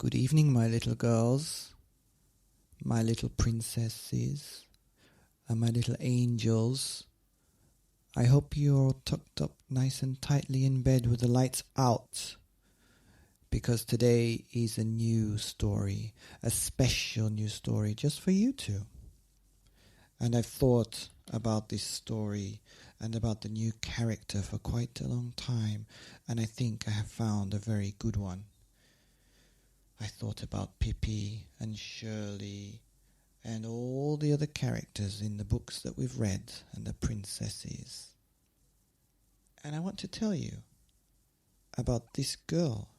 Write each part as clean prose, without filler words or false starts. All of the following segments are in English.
Good evening, my little girls, my little princesses, and my little angels. I hope you're all tucked up nice and tightly in bed with the lights out, because today is a new story, a special new story just for you two. And I've thought about this story and about the new character for quite a long time, and I think I have found a very good one. I thought about Pippi and Shirley and all the other characters in the books that we've read and the princesses. And I want to tell you about this girl.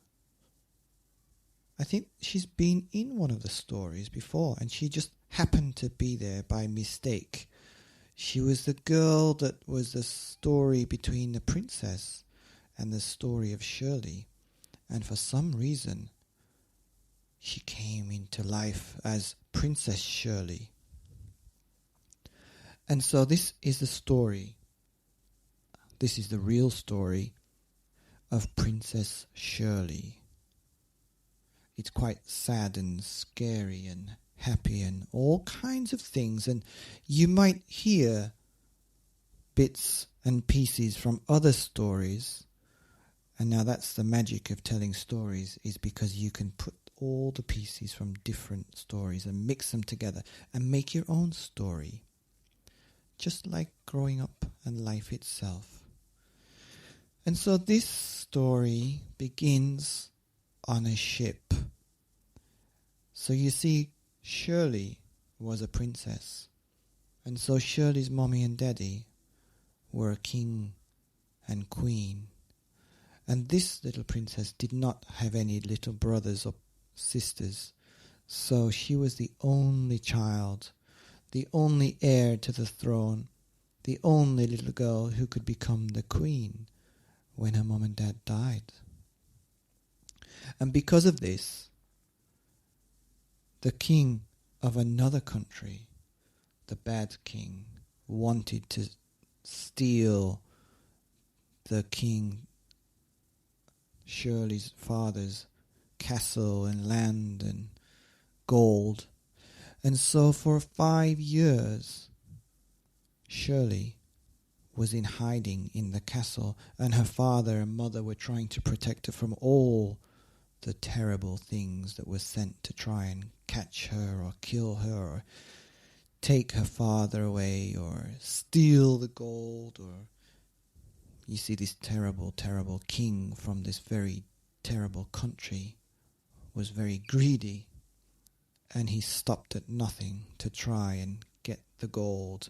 I think she's been in one of the stories before, and she just happened to be there by mistake. She was the girl that was the story between the princess and the story of Shirley, and for some reason she came into life as Princess Shirley. And so this is the story. This is the real story of Princess Shirley. It's quite sad and scary and happy and all kinds of things. And you might hear bits and pieces from other stories. And now that's the magic of telling stories, is because you can put all the pieces from different stories and mix them together and make your own story, just like growing up and life itself. And so this story begins on a ship. So you see, Shirley was a princess, and so Shirley's mommy and daddy were a king and queen. And this little princess did not have any little brothers or sisters, so she was the only child, the only heir to the throne, the only little girl who could become the queen when her mom and dad died. And because of this, the king of another country, the bad king, wanted to steal the king Shirley's father's castle and land and gold. And so for 5 years Shirley was in hiding in the castle, and her father and mother were trying to protect her from all the terrible things that were sent to try and catch her or kill her or take her father away or steal the gold. Or you see, this terrible, terrible king from this very terrible country was very greedy, and he stopped at nothing to try and get the gold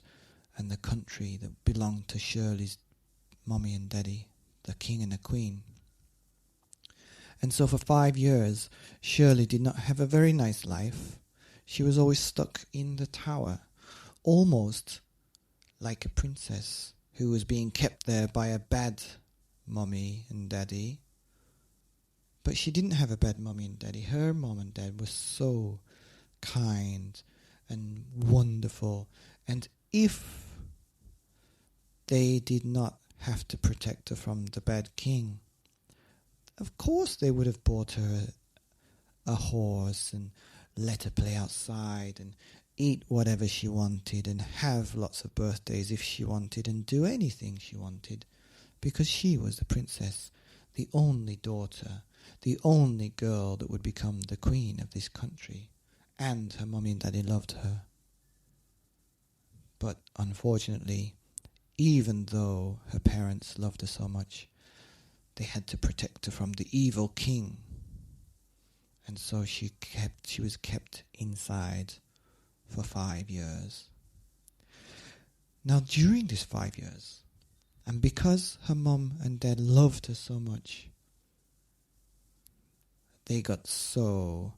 and the country that belonged to Shirley's mommy and daddy, the king and the queen. And so for 5 years, Shirley did not have a very nice life. She was always stuck in the tower, almost like a princess who was being kept there by a bad mommy and daddy. But she didn't have a bad mommy and daddy. Her mom and dad were so kind and wonderful. And if they did not have to protect her from the bad king, of course they would have bought her a horse and let her play outside and eat whatever she wanted and have lots of birthdays if she wanted and do anything she wanted, because she was the princess, the only daughter, the only girl that would become the queen of this country, and her mommy and daddy loved her. But unfortunately, even though her parents loved her so much, they had to protect her from the evil king. And so she was kept inside for 5 years. Now during these 5 years, and because her mom and dad loved her so much, they got so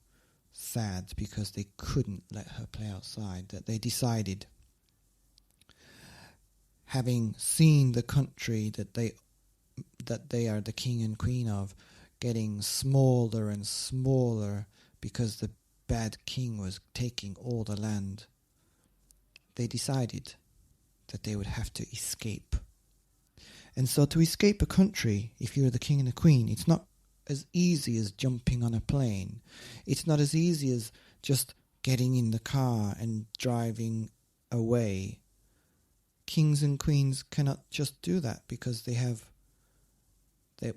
sad because they couldn't let her play outside that they decided, having seen the country that they are the king and queen of getting smaller and smaller because the bad king was taking all the land, they decided that they would have to escape. And so to escape a country, if you're the king and the queen, it's not as easy as jumping on a plane. It's not as easy as just getting in the car and driving away. Kings and queens cannot just do that because they have a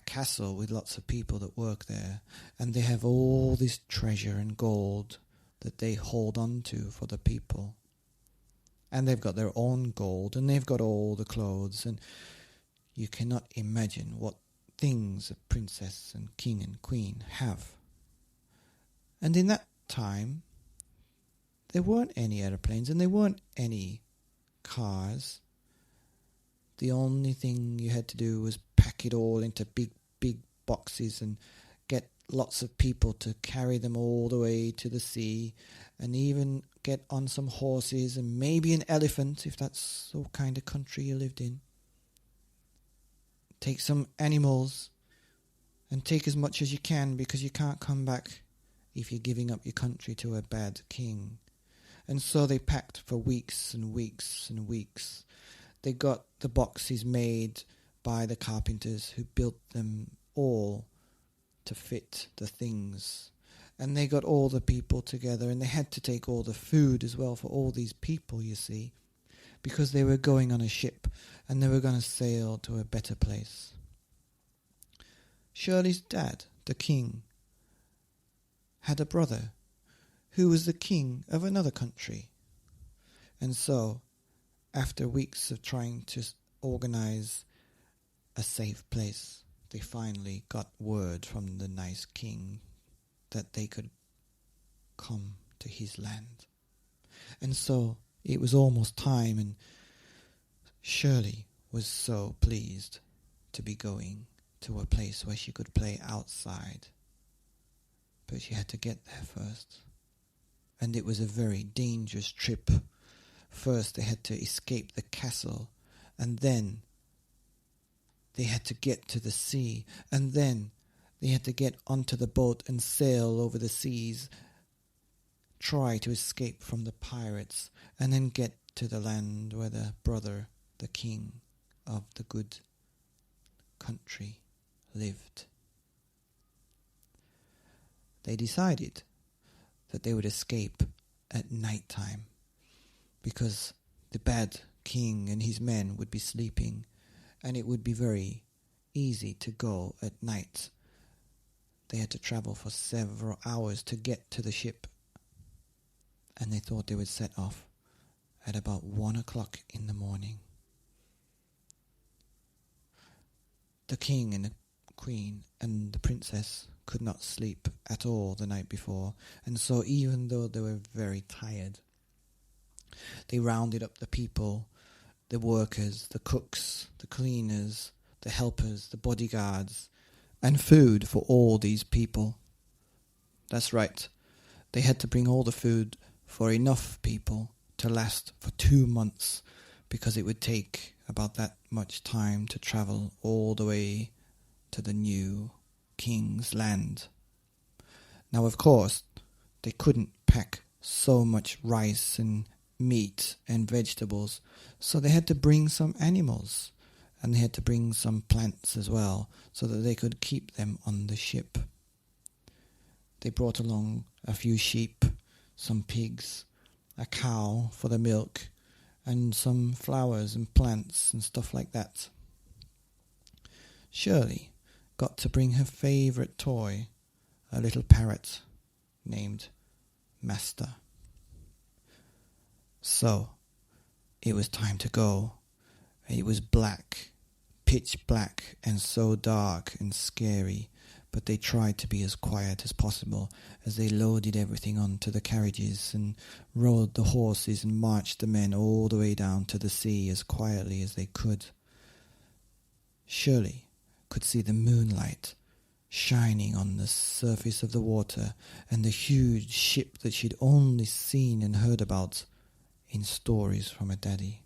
castle with lots of people that work there, and they have all this treasure and gold that they hold on to for the people. And they've got their own gold, and they've got all the clothes, and you cannot imagine what things a princess and king and queen have. And in that time, there weren't any airplanes and there weren't any cars. The only thing you had to do was pack it all into big, big boxes and get lots of people to carry them all the way to the sea, and even get on some horses and maybe an elephant if that's the kind of country you lived in. Take some animals and take as much as you can, because you can't come back if you're giving up your country to a bad king. And so they packed for weeks and weeks and weeks. They got the boxes made by the carpenters who built them all to fit the things. And they got all the people together, and they had to take all the food as well for all these people, you see, because they were going on a ship and they were going to sail to a better place. Shirley's dad, the king, had a brother who was the king of another country. And so, after weeks of trying to organize a safe place, they finally got word from the nice king that they could come to his land. And so it was almost time, and Shirley was so pleased to be going to a place where she could play outside. But she had to get there first. And it was a very dangerous trip. First they had to escape the castle, and then they had to get to the sea, and then they had to get onto the boat and sail over the seas, try to escape from the pirates, and then get to the land where the brother, the king of the good country, lived. They decided that they would escape at night time, because the bad king and his men would be sleeping, and it would be very easy to go at night. They had to travel for several hours to get to the ship, and they thought they would set off at about 1 o'clock in the morning. The king and the queen and the princess could not sleep at all the night before, and so even though they were very tired, they rounded up the people, the workers, the cooks, the cleaners, the helpers, the bodyguards, and food for all these people. That's right, they had to bring all the food for enough people to last for 2 months, because it would take about that much time to travel all the way to the new king's land. Now, of course, they couldn't pack so much rice and meat and vegetables, so they had to bring some animals, and they had to bring some plants as well, so that they could keep them on the ship. They brought along a few sheep, some pigs, a cow for the milk, and some flowers and plants and stuff like that. Shirley got to bring her favourite toy, a little parrot named Master. So, it was time to go. It was black, pitch black, and so dark and scary, but they tried to be as quiet as possible as they loaded everything onto the carriages and rode the horses and marched the men all the way down to the sea as quietly as they could. Shirley could see the moonlight shining on the surface of the water and the huge ship that she'd only seen and heard about in stories from her daddy.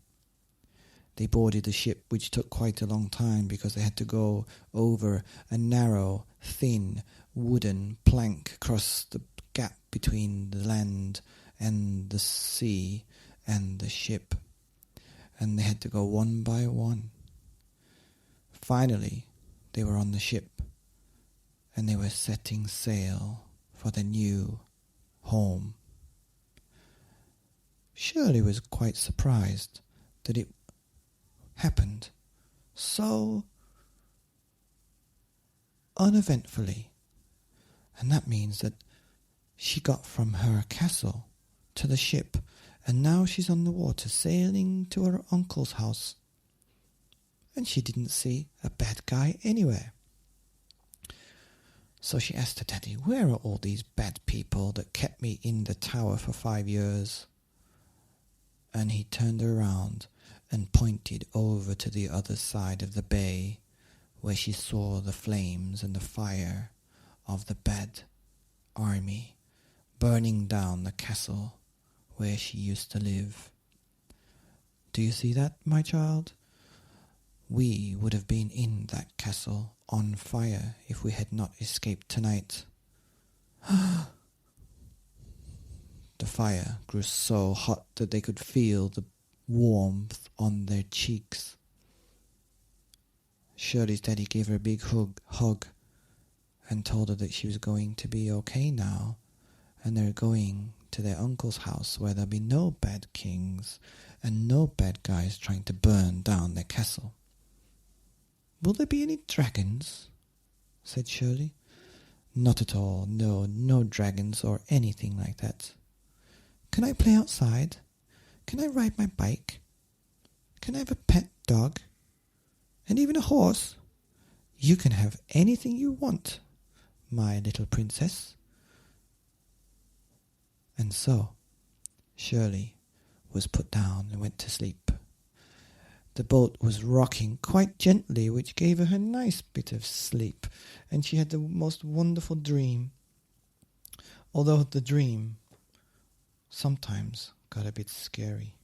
They boarded the ship, which took quite a long time because they had to go over a narrow, thin, wooden plank across the gap between the land and the sea and the ship. And they had to go one by one. Finally, they were on the ship and they were setting sail for their new home. Shirley was quite surprised that it happened so uneventfully, and that means that she got from her castle to the ship, and now she's on the water sailing to her uncle's house, and she didn't see a bad guy anywhere. So she asked her daddy, "Where are all these bad people that kept me in the tower for 5 years?" And he turned around and pointed over to the other side of the bay, where she saw the flames and the fire of the bad army burning down the castle where she used to live. Do you see that, my child? We would have been in that castle on fire if we had not escaped tonight. The fire grew so hot that they could feel the warmth on their cheeks. Shirley's daddy gave her a big hug and told her that she was going to be okay now, and they're going to their uncle's house where there'll be no bad kings and no bad guys trying to burn down their castle. "Will there be any dragons?" said Shirley. "Not at all. No dragons or anything like that." "Can I play outside? Can I ride my bike? Can I have a pet dog? And even a horse? You can have anything you want, my little princess." And so Shirley was put down and went to sleep. The boat was rocking quite gently, which gave her a nice bit of sleep, and she had the most wonderful dream, although the dream sometimes got a bit scary.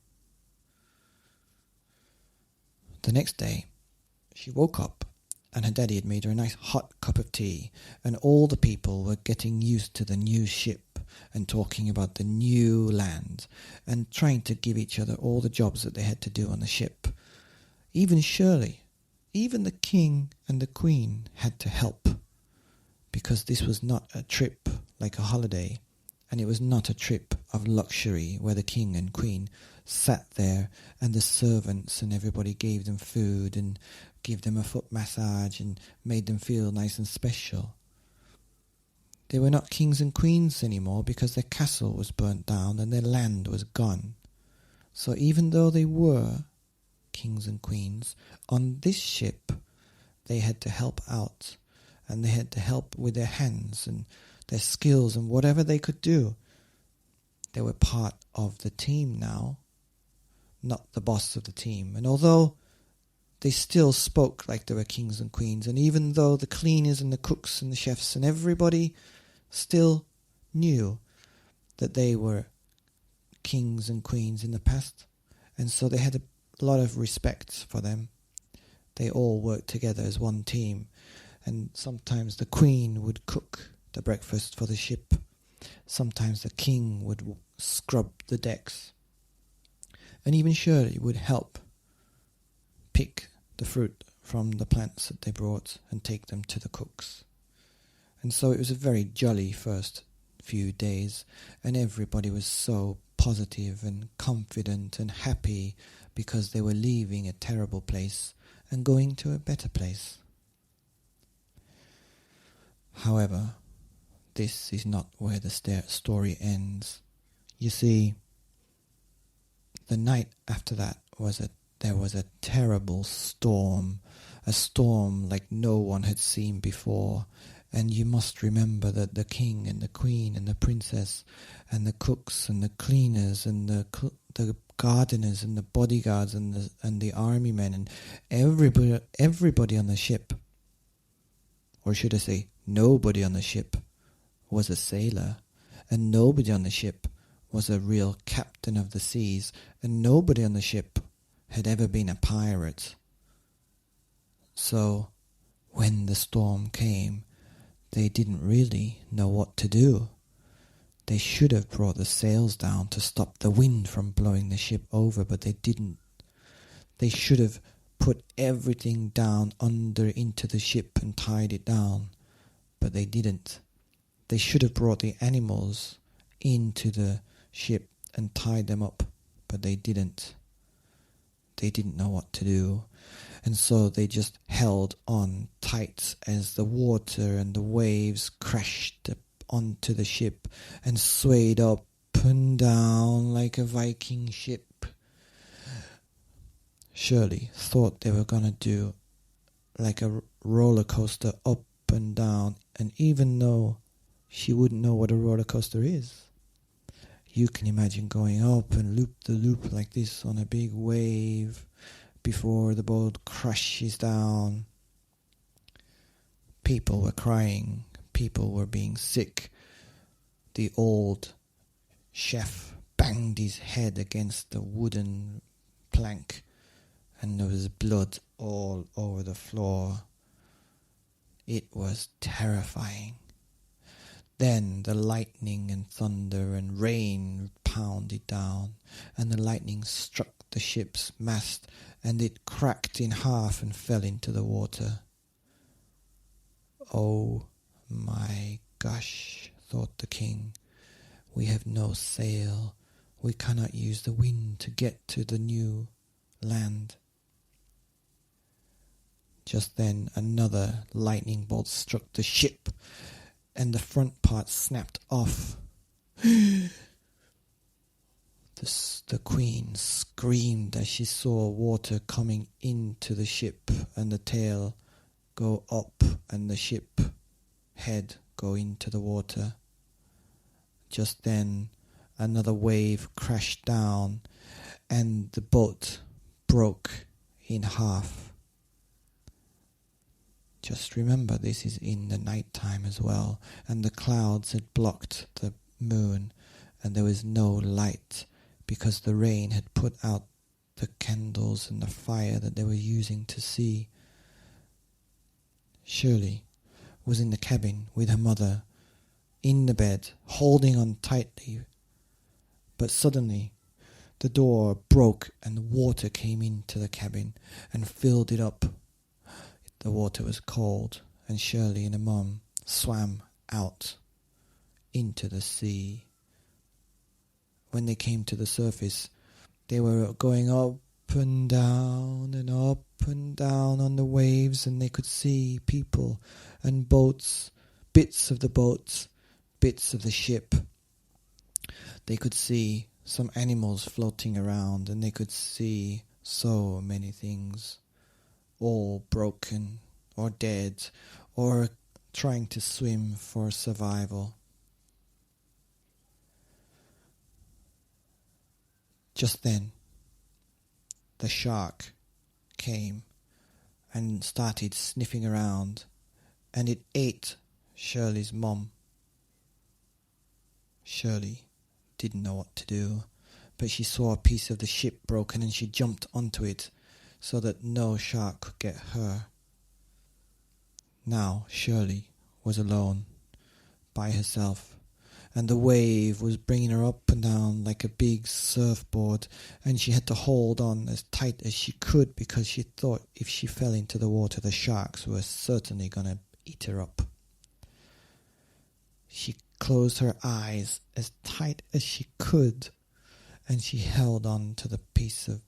The next day, she woke up and her daddy had made her a nice hot cup of tea, and all the people were getting used to the new ship and talking about the new land and trying to give each other all the jobs that they had to do on the ship. Even Shirley, even the king and the queen had to help, because this was not a trip like a holiday, and it was not a trip of luxury where the king and queen sat there and the servants and everybody gave them food and gave them a foot massage and made them feel nice and special. They were not kings and queens anymore because their castle was burnt down and their land was gone. So even though they were kings and queens, on this ship they had to help out, and they had to help with their hands and their skills and whatever they could do. They were part of the team now, not the boss of the team. And although they still spoke like they were kings and queens, and even though the cleaners and the cooks and the chefs and everybody still knew that they were kings and queens in the past, and so they had a lot of respect for them. They all worked together as one team, and sometimes the queen would cook the breakfast for the ship. Sometimes the king would scrub the decks, and even Shirley would help pick the fruit from the plants that they brought and take them to the cooks. And so it was a very jolly first few days, and everybody was so positive and confident and happy because they were leaving a terrible place and going to a better place. However, this is not where the story ends. You see, the night after that there was a terrible storm, a storm like no one had seen before. And you must remember that the king and the queen and the princess and the cooks and the cleaners and the gardeners and the bodyguards and the army men and everybody on the ship, or should I say nobody on the ship, was a sailor, and nobody on the ship was a real captain of the seas, and nobody on the ship had ever been a pirate. So when the storm came, they didn't really know what to do. They should have brought the sails down to stop the wind from blowing the ship over, but they didn't. They should have put everything down under into the ship and tied it down, but they didn't. They should have brought the animals into the ship and tied them up, but they didn't. They didn't know what to do, and so they just held on tight as the water and the waves crashed onto the ship and swayed up and down like a Viking ship. Shirley thought they were going to do like a roller coaster up and down, and even though she wouldn't know what a roller coaster is, you can imagine going up and loop the loop like this on a big wave before the boat crashes down. People were crying. People were being sick. The old chef banged his head against the wooden plank, and there was blood all over the floor. It was terrifying. Then the lightning and thunder and rain pounded down, and the lightning struck the ship's mast, and it cracked in half and fell into the water. "Oh my gosh," thought the king. "We have no sail. We cannot use the wind to get to the new land." Just then another lightning bolt struck the ship, and the front part snapped off. The queen screamed as she saw water coming into the ship, and the tail go up and the ship head go into the water. Just then another wave crashed down, and the boat broke in half. Just remember, this is in the night time as well, and the clouds had blocked the moon, and there was no light because the rain had put out the candles and the fire that they were using to see. Shirley was in the cabin with her mother, in the bed, holding on tightly. But suddenly the door broke and water came into the cabin and filled it up. The water was cold, and Shirley and her mum swam out into the sea. When they came to the surface, they were going up and down and up and down on the waves, and they could see people and boats, bits of the boats, bits of the ship. They could see some animals floating around, and they could see so many things, all broken or dead or trying to swim for survival. Just then, the shark came and started sniffing around, and it ate Shirley's mum. Shirley didn't know what to do, but she saw a piece of the ship broken, and she jumped onto it so that no shark could get her. Now Shirley was alone, by herself, and the wave was bringing her up and down like a big surfboard, and she had to hold on as tight as she could because she thought if she fell into the water, the sharks were certainly going to eat her up. She closed her eyes as tight as she could, and she held on to the piece of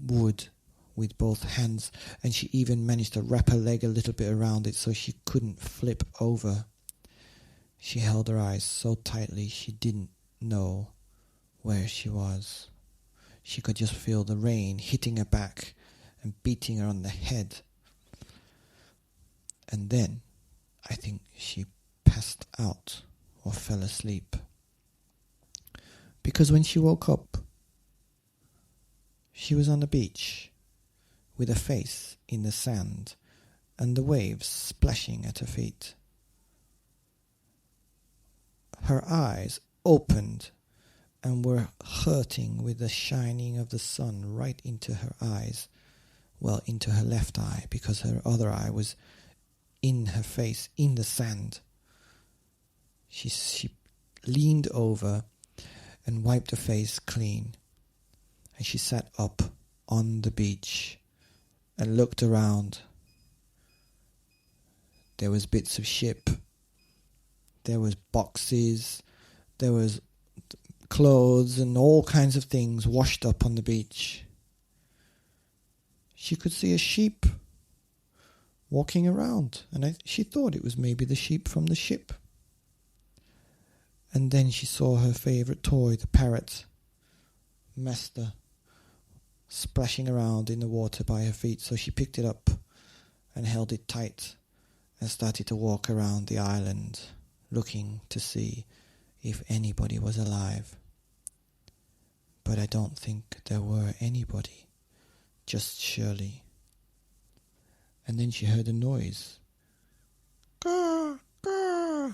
wood with both hands, and she even managed to wrap her leg a little bit around it so she couldn't flip over. She held her eyes so tightly she didn't know where she was. She could just feel the rain hitting her back and beating her on the head. And then I think she passed out or fell asleep. Because when she woke up, she was on the beach with her face in the sand and the waves splashing at her feet. Her eyes opened and were hurting with the shining of the sun right into her eyes. Well, into her left eye, because her other eye was in her face, in the sand. She leaned over and wiped her face clean, and she sat up on the beach and looked around. There was bits of ship. There was boxes. There was clothes and all kinds of things washed up on the beach. She could see a sheep walking around, and she thought it was maybe the sheep from the ship. And then she saw her favourite toy, the parrot, Master, splashing around in the water by her feet. So she picked it up and held it tight and started to walk around the island, looking to see if anybody was alive. But I don't think there were anybody, just Shirley. And then she heard a noise. Caw, caw.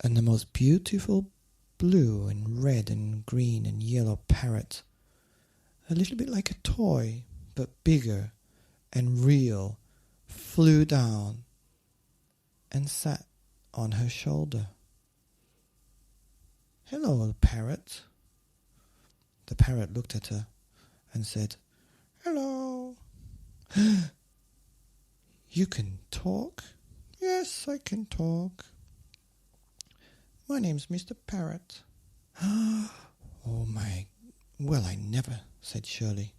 And the most beautiful blue and red and green and yellow parrot, a little bit like a toy, but bigger and real, flew down and sat on her shoulder. Hello, parrot. The parrot looked at her and said, Hello. You can talk? Yes, I can talk. My name's Mr. Parrot. Oh my, well, I never, said Shirley.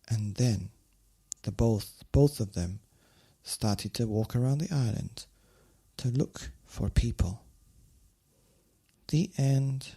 And then both of them started to walk around the island to look for people. The end.